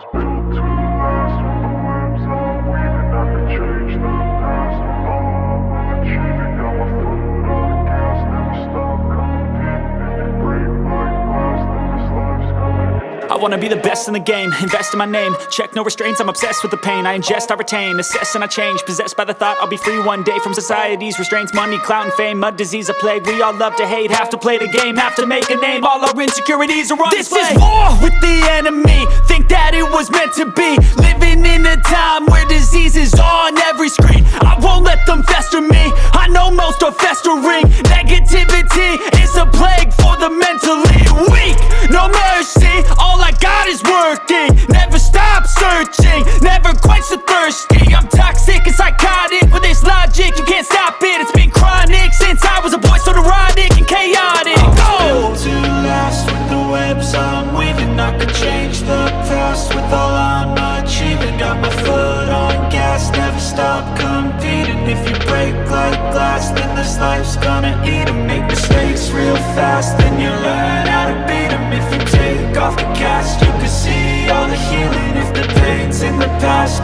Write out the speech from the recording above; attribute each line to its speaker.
Speaker 1: was built to last. With the webs I'm weaving, I could change the past. With all I'm achieving, got my foot on gas. Never stop competing. If you break like glass, then this life's gonna end.
Speaker 2: I wanna be the best in the game, invest in my name. Check no restraints, I'm obsessed with the pain. I ingest, I retain, assess and I change. Possessed by the thought I'll be free one day from society's restraints. Money, clout and fame, mud, disease, a plague. We all love to hate, have to play the game, have to make a name. All our insecurities are on display. This is war with the enemy, think that it was meant to be. Living in a time where disease is on every screen. I won't let them fester me, I know most are festering. Negativity is a plague for the mentally weak. No mercy, all I got is working. Never stop searching, never quench the thirsty. I'm toxic and psychotic, with this logic you can't stop it. It's been chronic since I was a boy, so neurotic and chaotic.
Speaker 3: Built to last. With the webs I'm weaving, I could change the past. With all I'm achieving, got my foot on gas. Never stop competing. If you break like glass, then this life's gonna eat 'em. Make mistakes real fast, then you learn how to beat 'em. If you take off the cast, you can see all the healing. If the pain's in the past,